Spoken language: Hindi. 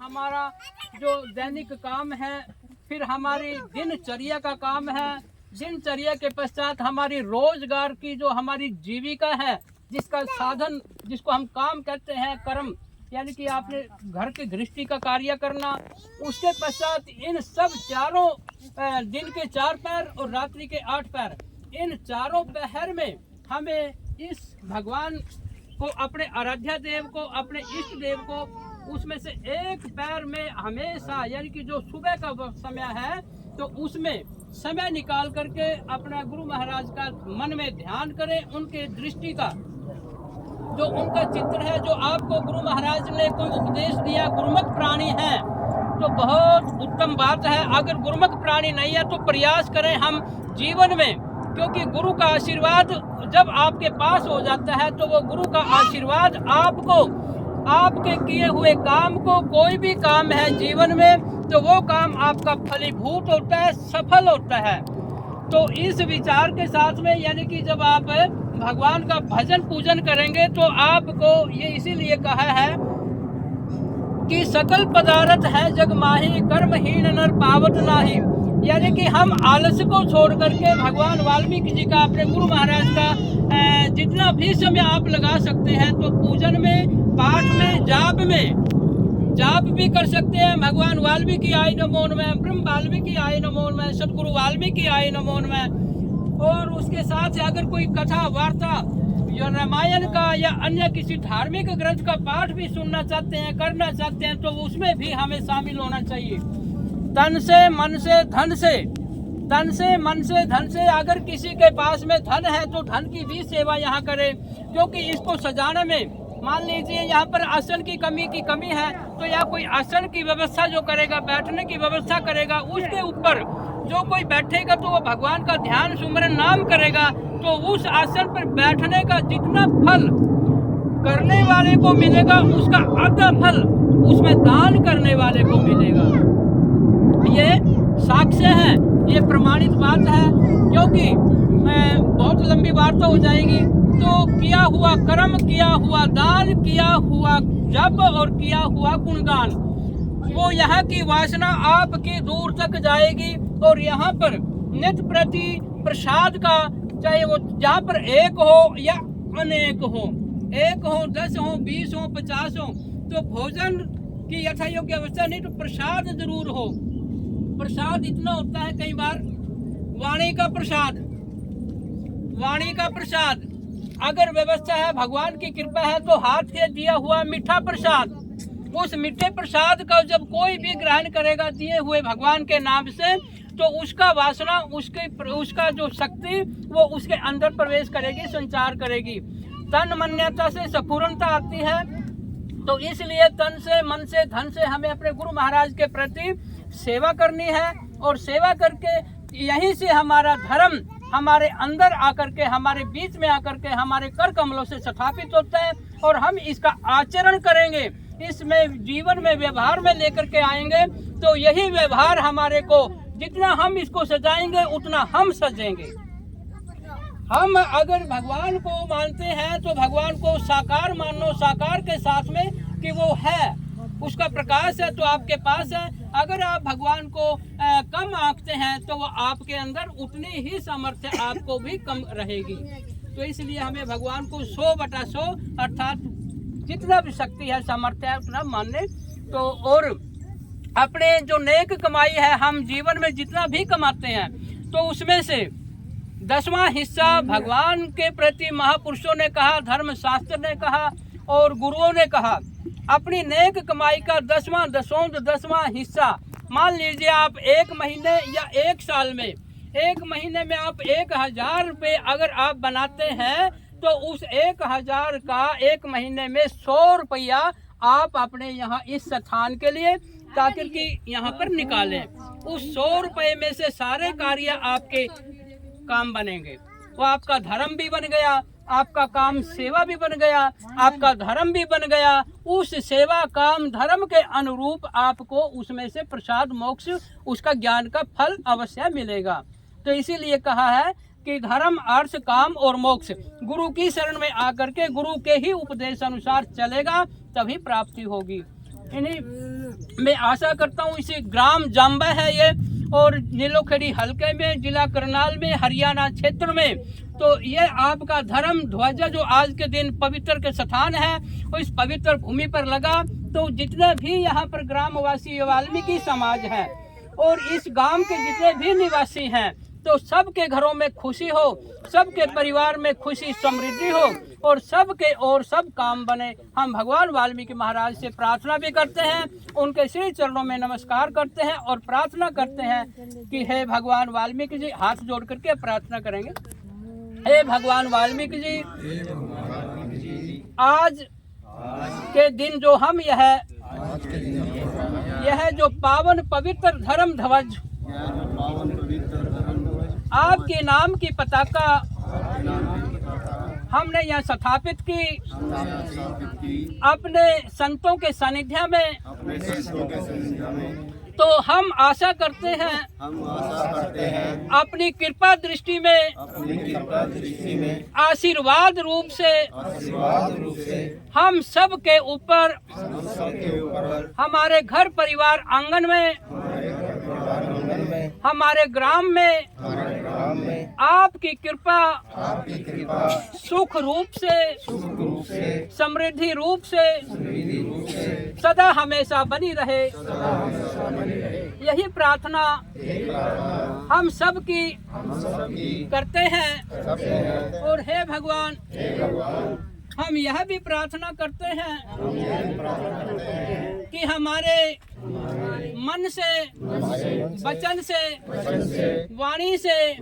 हमारा जो दैनिक काम है, फिर हमारी दिनचर्या का काम है। दिनचर्या के पश्चात हमारी रोजगार की जो हमारी जीविका है, जिसका साधन, जिसको हम काम कहते हैं, कर्म, यानी कि आपने घर की दृष्टि का कार्य करना। उसके पश्चात इन सब चारों दिन के 4 पहर और रात्रि के 8 पहर, इन चारों पहर में हमें इस भगवान को, अपने आराध्य देव को, अपने इष्ट देव को, उसमें से एक पैर में हमेशा, यानी कि जो सुबह का समय है, तो उसमें समय निकाल करके अपना गुरु महाराज का मन में ध्यान करें। उनके दृष्टि का जो उनका चित्र है, जो आपको गुरु महाराज ने कोई उपदेश दिया, गुरुमुख प्राणी है तो बहुत उत्तम बात है। अगर गुरुमुख प्राणी नहीं है तो प्रयास करें हम जीवन में, क्योंकि गुरु का आशीर्वाद जब आपके पास हो जाता है तो वो गुरु का आशीर्वाद आपको, आपके किए हुए काम को, कोई भी काम है जीवन में, तो वो काम आपका फलीभूत होता है, सफल होता है। तो इस विचार के साथ में, यानी कि जब आप भगवान का भजन पूजन करेंगे तो आपको ये इसीलिए कहा है कि सकल पदार्थ है जग माही, कर्महीन नर पावत नाही। यानी कि हम आलस को छोड़ करके भगवान वाल्मीकि जी का, अपने गुरु महाराज का जितना भी समय आप लगा सकते हैं, तो पूजन में, पाठ में, जाप भी कर सकते हैं। भगवान वाल्मीकि आय नमो नमः, ब्रह्म वाल्मीकि आय नमो नमः, सतगुरु वाल्मीकि आय नमो नमः। और उसके साथ अगर कोई कथा वार्ता या रामायण का या अन्य किसी धार्मिक ग्रंथ का पाठ भी सुनना चाहते हैं, करना चाहते हैं, तो उसमें भी हमें शामिल होना चाहिए। तन से, मन से, धन से, तन से, मन से, धन से। अगर किसी के पास में धन है तो धन की भी सेवा यहाँ करे, क्योंकि इसको सजाने में, मान लीजिए यहाँ पर आसन की कमी है, तो या कोई आसन की व्यवस्था जो करेगा, बैठने की व्यवस्था करेगा, उसके ऊपर जो कोई बैठेगा तो वो भगवान का ध्यान सुमरन नाम करेगा, तो उस आसन पर बैठने का जितना फल करने वाले को मिलेगा, उसका आधा फल उसमें दान करने वाले को मिलेगा। ये साक्ष्य है, ये प्रमाणित बात है। क्योंकि बहुत लंबी वार्ता हो जाएगी, तो किया हुआ कर्म, किया हुआ दान, किया हुआ जप और किया हुआ गुणगान, वो यहाँ की वासना आपकी दूर तक जाएगी। और यहाँ पर नित्य प्रति प्रसाद का, चाहे वो जहाँ पर एक हो या अनेक हो, 1 हो, 10 हो, 20 हो, 50 हो, तो भोजन की यथा योग्य अवस्था नहीं, तो प्रसाद जरूर हो। प्रसाद इतना होता है, कई बार वाणी का प्रसाद, वाणी का प्रसाद, अगर व्यवस्था है, भगवान की कृपा है, तो हाथ से दिया हुआ मीठा प्रसाद, उस मीठे प्रसाद का जब कोई भी ग्रहण करेगा दिए हुए भगवान के नाम से, तो उसका वासना, उसका जो शक्ति, वो उसके अंदर प्रवेश करेगी, संचार करेगी। तन मान्यता से सपूर्णता आती है। तो इसलिए तन से, मन से, धन से हमें अपने गुरु महाराज के प्रति सेवा करनी है। और सेवा करके यहीं से हमारा धर्म हमारे अंदर आकर के, हमारे बीच में आकर के, हमारे कर कमलों से स्थापित होता है, और हम इसका आचरण करेंगे, इसमें जीवन में, व्यवहार में लेकर के आएंगे, तो यही व्यवहार हमारे को, जितना हम इसको सजाएंगे उतना हम सजेंगे। हम अगर भगवान को मानते हैं तो भगवान को साकार मानो, साकार के साथ में कि वो है, उसका प्रकाश है तो आपके पास है। अगर आप भगवान को कम आंकते हैं तो वो आपके अंदर उतनी ही सामर्थ्य आपको भी कम रहेगी। तो इसलिए हमें भगवान को 100/100 अर्थात जितना भी शक्ति है, सामर्थ्य है, उतना मानने। तो और अपने जो नेक कमाई है, हम जीवन में जितना भी कमाते हैं, तो उसमें से 10वां हिस्सा भगवान के प्रति महापुरुषों ने कहा, धर्मशास्त्र ने कहा और गुरुओं ने कहा, अपनी नेक कमाई का 10वां हिस्सा, मान लीजिए आप 1 महीने या 1 साल में, 1 महीने में आप 1000 रुपये अगर आप बनाते हैं, तो उस 1000 का 1 महीने में 100 रुपया आप अपने यहाँ इस स्थान के लिए, ताकि कि यहाँ पर निकालें। उस 100 रुपये में से सारे कार्य आपके काम बनेंगे। वो आपका धर्म भी बन गया, आपका काम सेवा भी बन गया, आपका धर्म भी बन गया। उस सेवा काम धर्म के अनुरूप आपको उसमें से प्रसाद, मोक्ष, उसका ज्ञान का फल अवश्य मिलेगा। तो इसीलिए कहा है कि धर्म, अर्थ, काम और मोक्ष गुरु की शरण में आकर के, गुरु के ही उपदेश अनुसार चलेगा, तभी प्राप्ति होगी। इन्हीं मैं आशा करता हूँ। इसी ग्राम जाम्बा है ये, और नीलोखेड़ी हलके में, जिला करनाल में, हरियाणा क्षेत्र में। तो ये आपका धर्म ध्वजा जो आज के दिन पवित्र के स्थान है, वो इस पवित्र भूमि पर लगा। तो जितने भी यहाँ पर ग्रामवासी वाल्मीकि समाज है और इस गांव के जितने भी निवासी हैं, तो सबके घरों में खुशी हो, सबके परिवार में खुशी समृद्धि हो, और सबके और सब काम बने। हम भगवान वाल्मीकि महाराज से प्रार्थना भी करते हैं, उनके श्री चरणों में नमस्कार करते हैं और प्रार्थना करते हैं कि हे भगवान वाल्मीकि जी, हाथ जोड़ करके प्रार्थना करेंगे। हे भगवान वाल्मीकि जी, आज के दिन जो हम यह जो पावन पवित्र धर्म ध्वज आपके नाम की पताका हमने यहाँ स्थापित की, अपने संतों के सानिध्य में, तो हम आशा करते हैं अपनी कृपा दृष्टि में आशीर्वाद रूप से हम सब के ऊपर, हमारे घर परिवार आंगन में, हमारे ग्राम में आपकी कृपा सुख रूप से, समृद्धि रूप से सदा हमेशा बनी रहे। यही प्रार्थना हम सब की करते हैं। और हे भगवान, हम यह भी प्रार्थना करते हैं कि हमारे मन से, वचन से, वाणी से